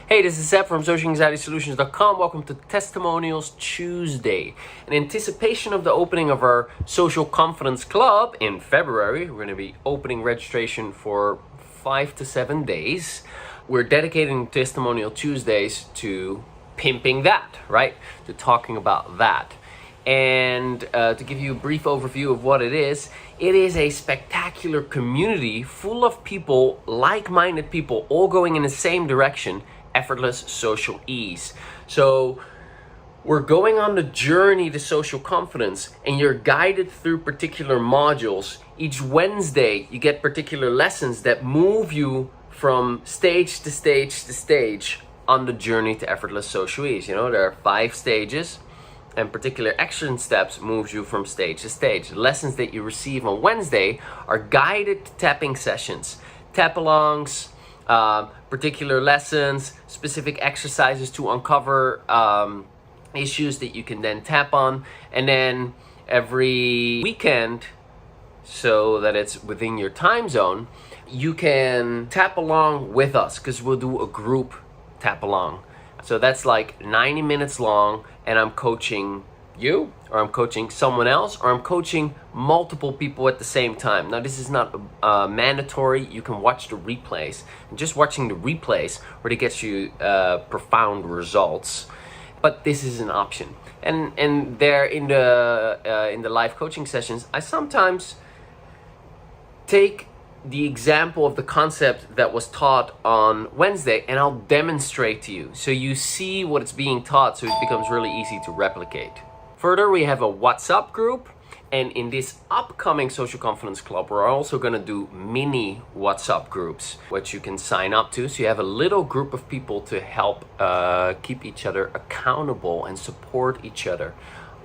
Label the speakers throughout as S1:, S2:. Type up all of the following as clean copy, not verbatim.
S1: Hey, this is Seb from SocialAnxietySolutions.com. Welcome to Testimonials Tuesday. In anticipation of the opening of our Social Confidence Club in February, we're going to be opening registration for 5 to 7 days. We're dedicating Testimonial Tuesdays to pimping that, right? To talking about that. And to give you a brief overview of what it is a spectacular community full of people, like-minded people, all going in the same direction. Effortless social ease. So we're going on the journey to social confidence, and you're guided through particular modules. Each Wednesday you get particular lessons that move you from stage to stage to stage on the journey to effortless social ease. You know, there are 5 stages, and particular action steps moves you from stage to stage. The lessons that you receive on Wednesday are guided tapping sessions, tap-alongs, particular lessons, specific exercises to uncover issues that you can then tap on. And then every weekend, so that it's within your time zone, you can tap along with us, because we'll do a group tap along. So that's like 90 minutes long, and I'm coaching you, or I'm coaching someone else, or I'm coaching multiple people at the same time. Now, this is not mandatory. You can watch the replays, and just watching the replays really gets you profound results. But this is an option. And there in the live coaching sessions, I sometimes take the example of the concept that was taught on Wednesday, and I'll demonstrate to you, so you see what it's being taught, so it becomes really easy to replicate. Further, we have a WhatsApp group, and in this upcoming Social Confidence Club, we're also going to do mini WhatsApp groups, which you can sign up to, so you have a little group of people to help keep each other accountable and support each other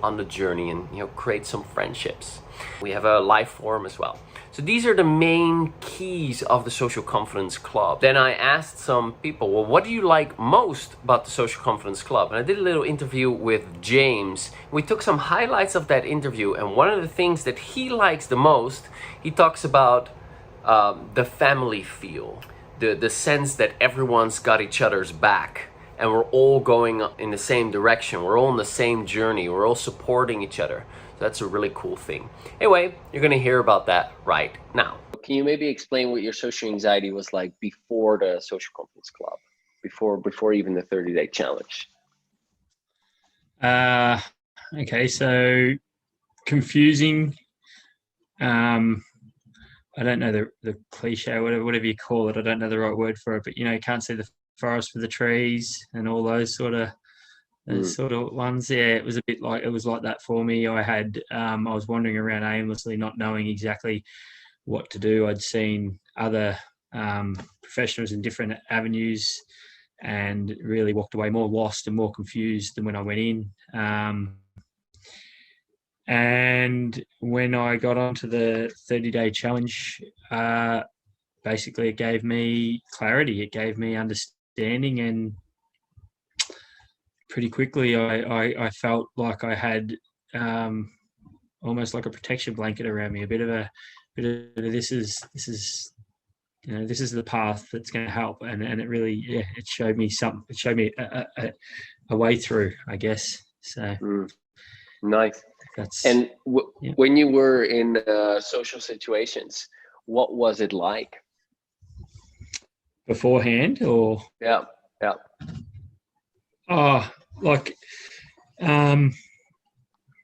S1: on the journey, and create some friendships. We have a live forum as well. So these are the main keys of the Social Confidence Club. Then I asked some people, well, what do you like most about the Social Confidence Club? And I did a little interview with James. We took some highlights of that interview, and one of the things that he likes the most, he talks about the family feel, the sense that everyone's got each other's back, and we're all going in the same direction. We're all on the same journey. We're all supporting each other. So that's a really cool thing. Anyway, you're going to hear about that right now. Can you maybe explain what your social anxiety was like before the Social Confidence Club, before even the 30-day challenge?
S2: Okay, so confusing. I don't know the cliche, whatever you call it. I don't know the right word for it, but you can't see the forest for the trees and all those sort of ones. Yeah, it was like that for me. I was wandering around aimlessly, not knowing exactly what to do. I'd seen other professionals in different avenues and really walked away more lost and more confused than when I went in. And when I got onto the 30-day challenge, basically it gave me clarity. It gave me understanding, and pretty quickly I felt like I had almost like a protection blanket around me, a bit of this is the path that's going to help, and it really it showed me something. It showed me a way through, I guess. So
S1: nice. And when you were in social situations, what was it like
S2: beforehand? Or
S1: yeah.
S2: Oh, like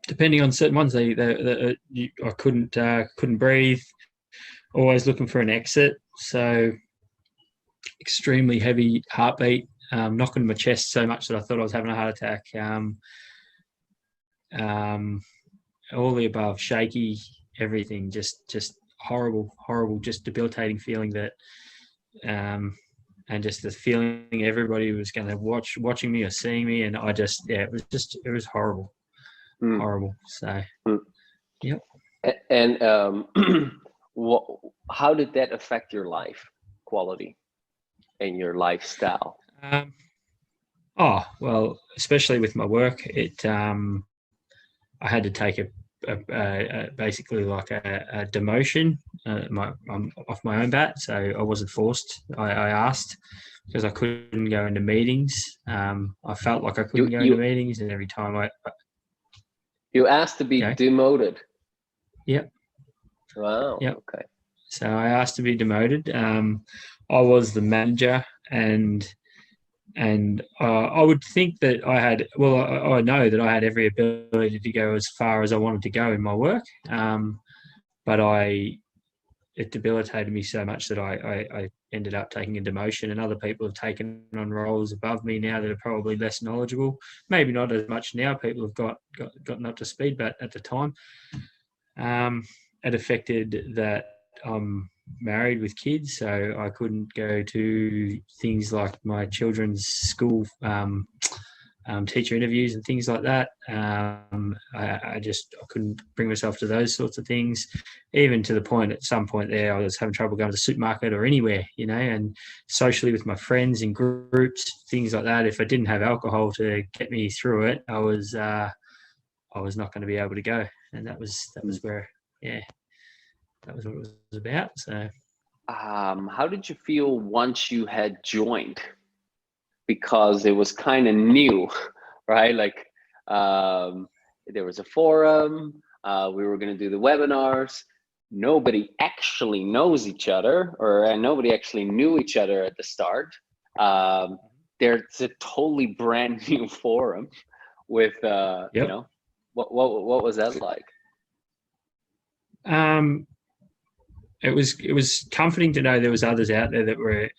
S2: depending on certain ones, I couldn't breathe. Always looking for an exit. So extremely heavy heartbeat, knocking my chest so much that I thought I was having a heart attack. All the above, shaky, everything, just horrible, just debilitating feeling that, and just the feeling everybody was going to watching me or seeing me, and it was horrible, horrible. So, yep.
S1: And how did that affect your life quality and your lifestyle?
S2: Well, especially with my work, I had to take basically like a demotion. I'm off my own bat, so I wasn't forced. I asked because I couldn't go into meetings. I felt like I couldn't go into meetings, and every time
S1: you asked to be demoted.
S2: Yep.
S1: Wow.
S2: Yep.
S1: Okay.
S2: So I asked to be demoted. I was the manager, and I would think that I had. Well, I know that I had every ability to go as far as I wanted to go in my work, but it debilitated me so much that I ended up taking a demotion, and other people have taken on roles above me now that are probably less knowledgeable. Maybe not as much now. People have gotten up to speed, but at the time, it affected that I'm married with kids, so I couldn't go to things like my children's school teacher interviews and things like that. I couldn't bring myself to those sorts of things, even to the point at some point there I was having trouble going to the supermarket or anywhere, and socially with my friends in groups, things like that. If I didn't have alcohol to get me through it, I was not going to be able to go, and that was where, that was what it was about. So,
S1: how did you feel once you had joined? Because it was kind of new, right? Like there was a forum, we were going to do the webinars. Nobody actually knows each other, or nobody actually knew each other at the start. There's a totally brand new forum with, what was that like?
S2: It was comforting to know there was others out there that were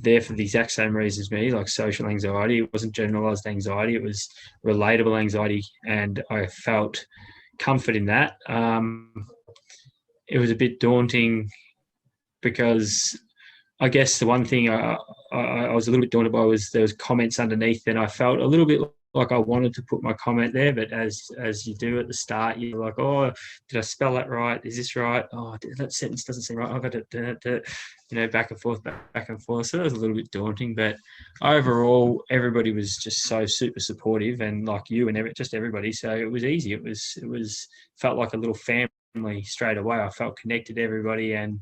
S2: there for the exact same reasons as me, like social anxiety. It wasn't generalized anxiety, it was relatable anxiety, and I felt comfort in that. It was a bit daunting because I guess the one thing I was a little bit daunted by was there was comments underneath, and I felt a little bit like I wanted to put my comment there, but as you do at the start, you're like, oh, did I spell that right? Is this right? Oh, that sentence doesn't seem right. I've got to, back and forth. So that was a little bit daunting, but overall, everybody was just so super supportive, and like you and just everybody. So it was easy. It was felt like a little family straight away. I felt connected to everybody, and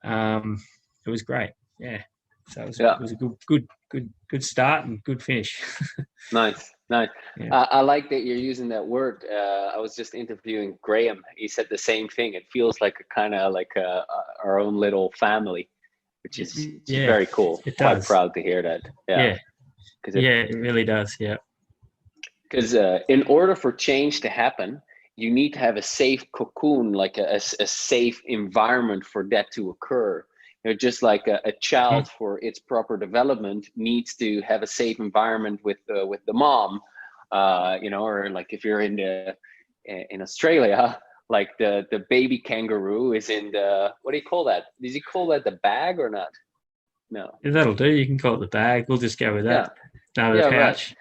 S2: it was great. Yeah. So it was a good start and good finish.
S1: Nice. Yeah. I like that you're using that word. I was just interviewing Graham. He said the same thing. It feels like a kind of like our own little family, which is very cool.
S2: It
S1: Quite
S2: does.
S1: proud to hear that. Yeah.
S2: It really does. Yeah.
S1: Because in order for change to happen, you need to have a safe cocoon, like a safe environment for that to occur. Just like a child for its proper development needs to have a safe environment with the mom, or like if you're in Australia, like the baby kangaroo is in the, what do you call that? Does he call that the bag or not? No.
S2: Yeah, that'll do. You can call it the bag. We'll just go with that. Yeah. No, the pouch.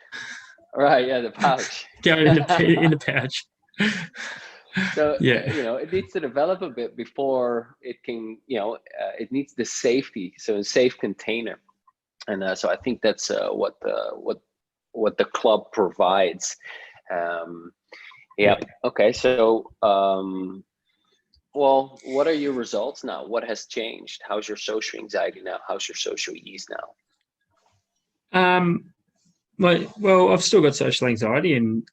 S1: Right. Yeah, the pouch.
S2: Go in the pouch.
S1: So it needs to develop a bit before it can, it needs the safety, so a safe container, and so I think that's what the club provides. Okay, so well, what are your results now? What has changed? How's your social anxiety now? How's your social ease now?
S2: Well, I've still got social anxiety, and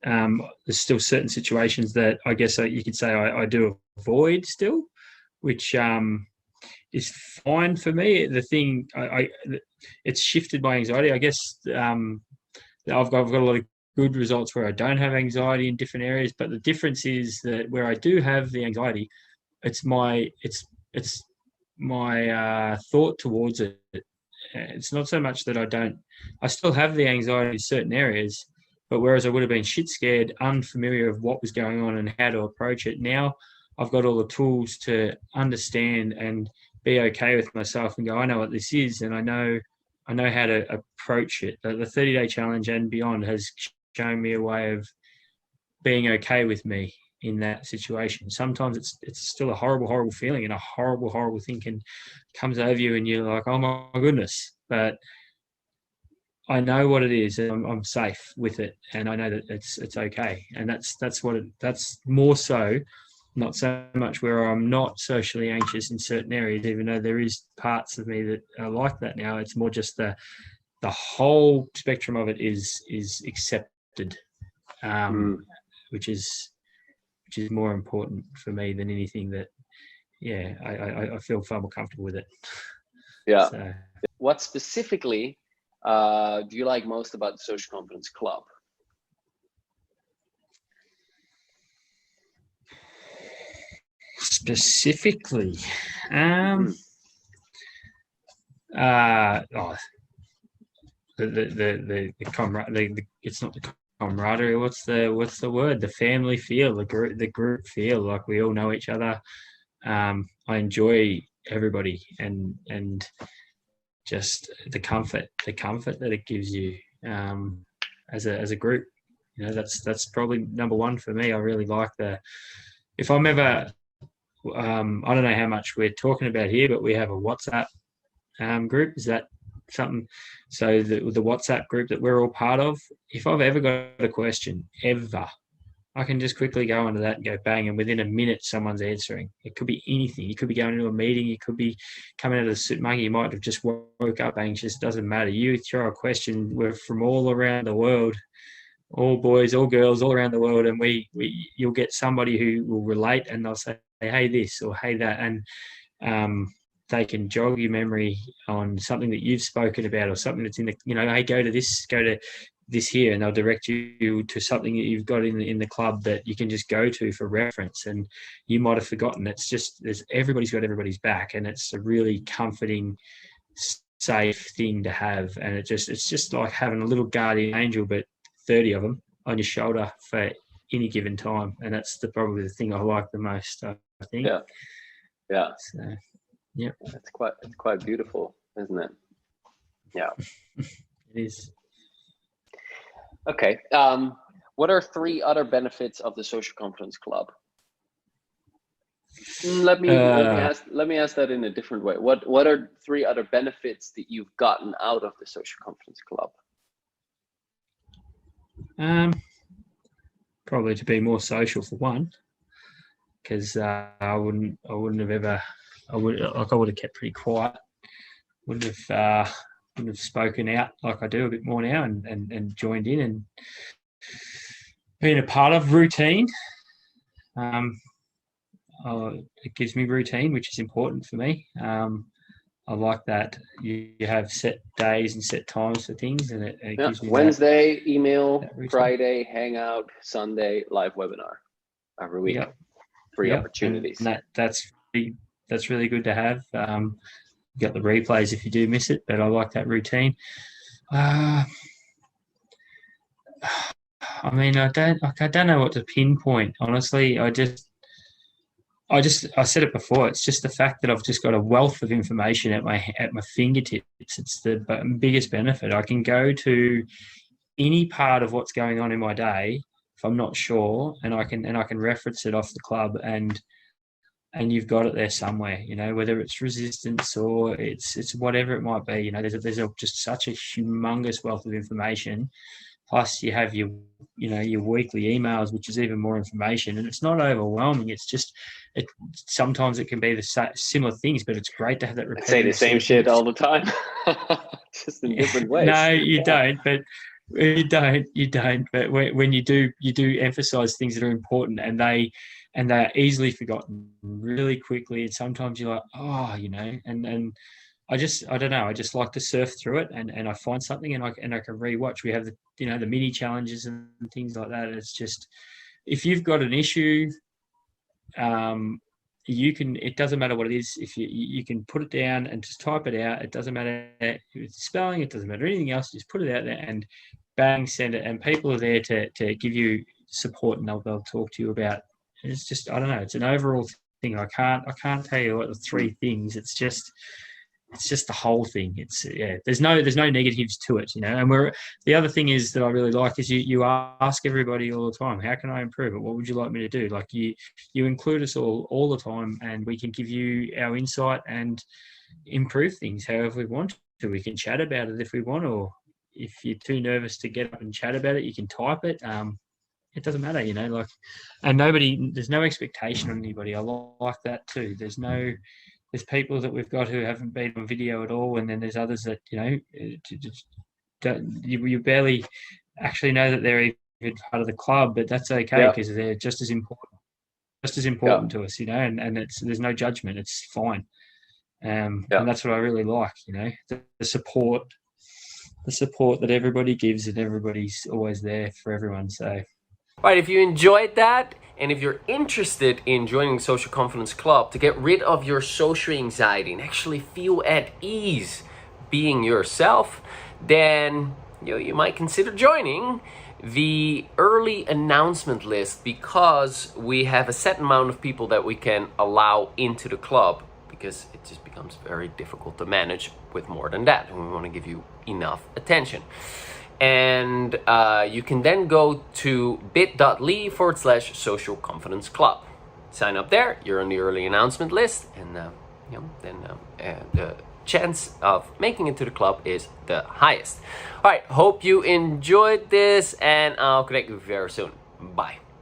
S2: there's still certain situations that I guess you could say I do avoid still, which is fine for me. The thing, it's shifted my anxiety. I guess I've got a lot of good results where I don't have anxiety in different areas, but the difference is that where I do have the anxiety, it's my thought towards it. It's not so much that I still have the anxiety in certain areas, but whereas I would have been shit scared, unfamiliar of what was going on and how to approach it, now I've got all the tools to understand and be okay with myself and go, I know what this is, and I know how to approach it. The 30-day challenge and beyond has shown me a way of being okay with me in that situation. Sometimes it's still a horrible feeling, and a horrible thing comes over you, and you're like, oh my goodness. But I know what it is, and I'm safe with it, and I know that it's okay, and that's more so, not so much where I'm not socially anxious in certain areas, even though there is parts of me that are like that now. It's more just the whole spectrum of it is accepted, which is more important for me than anything. That I feel far more comfortable with it.
S1: Yeah.
S2: So.
S1: What specifically do you like most about the Social Confidence Club?
S2: Specifically, the it's not the camaraderie. What's the word? The family feel, the group feel, like we all know each other. I enjoy everybody, and just the comfort that it gives you as a group. You know, that's probably number one for me. I really like if I'm ever, I don't know how much we're talking about here, but we have a WhatsApp group. Is that something? So the WhatsApp group that we're all part of, if I've ever got a question, I can just quickly go into that and go bang, and within a minute someone's answering. It could be anything. You could be going into a meeting, you could be coming out of the suit muggy, you might have just woke up anxious. It doesn't matter. You throw a question, we're from all around the world, all boys, all girls, all around the world, and you'll get somebody who will relate, and they'll say, hey, this or hey, that, and they can jog your memory on something that you've spoken about, or something that's in the, hey, go to this here, and they'll direct you to something that you've got in the club that you can just go to for reference, and you might have forgotten. It's just, everybody's got everybody's back, and it's a really comforting, safe thing to have. And it's just like having a little guardian angel, but 30 of them on your shoulder for any given time. And that's probably the thing I like the most, I think.
S1: Yeah.
S2: So, yeah.
S1: It's quite beautiful, isn't it? Yeah.
S2: It is.
S1: Okay. What are 3 other benefits of the Social Confidence Club? Let me ask that in a different way. What are 3 other benefits that you've gotten out of the Social Confidence Club?
S2: Probably to be more social, for one, because I wouldn't have ever. I would have kept pretty quiet. Wouldn't have spoken out like I do a bit more now, and joined in and been a part of routine. It gives me routine, which is important for me. I like that you have set days and set times for things, and it gives me
S1: Wednesday email, Friday hangout, Sunday live webinar every week. Free opportunities.
S2: And that's really good to have. You got the replays if you do miss it, but I like that routine. I mean, I don't know what to pinpoint, honestly. I said it before. It's just the fact that I've just got a wealth of information at my fingertips. It's the biggest benefit. I can go to any part of what's going on in my day if I'm not sure, and I can reference it off the club, and you've got it there somewhere. Whether it's resistance or it's whatever it might be. There's just such a humongous wealth of information. Plus, you have your weekly emails, which is even more information, and it's not overwhelming. It's just, sometimes it can be the similar things, but it's great to have that repetitive.
S1: I say the same shit all the time, just in different ways.
S2: No, you don't. But you don't. But when you do emphasize things that are important, and they are easily forgotten really quickly. And sometimes you're like, and I don't know. I just like to surf through it, and I find something, and I can rewatch. We have the mini challenges and things like that. It's just, if you've got an issue, you can. It doesn't matter what it is. If you can put it down and just type it out. It doesn't matter if it's spelling. It doesn't matter anything else. Just put it out there and bang, send it. And people are there to give you support, and they'll talk to you about. It's just, I don't know. It's an overall thing. I can't tell you what the 3 things. It's just the whole thing. There's no negatives to it, And the other thing is that I really like is you ask everybody all the time, how can I improve it? What would you like me to do? Like you include us all the time, and we can give you our insight and improve things however we want to. We can chat about it if we want, or if you're too nervous to get up and chat about it, you can type it. It doesn't matter, you know, like, and there's no expectation on anybody. I like that too. There's people that we've got who haven't been on video at all, and then there's others that, you know, just you barely actually know that they're even part of the club, but that's okay because they're just as important to us, you know, and there's no judgment. It's fine. And that's what I really like, you know, the support that everybody gives, and everybody's always there for everyone. So.
S1: All right, if you enjoyed that, and if you're interested in joining the Social Confidence Club to get rid of your social anxiety and actually feel at ease being yourself, then you might consider joining the early announcement list, because we have a set amount of people that we can allow into the club, because it just becomes very difficult to manage with more than that, and we want to give you enough attention. And you can then go to bit.ly/social confidence club. Sign up there, you're on the early announcement list, and the chance of making it to the club is the highest. All right, hope you enjoyed this, and I'll connect with you very soon. Bye.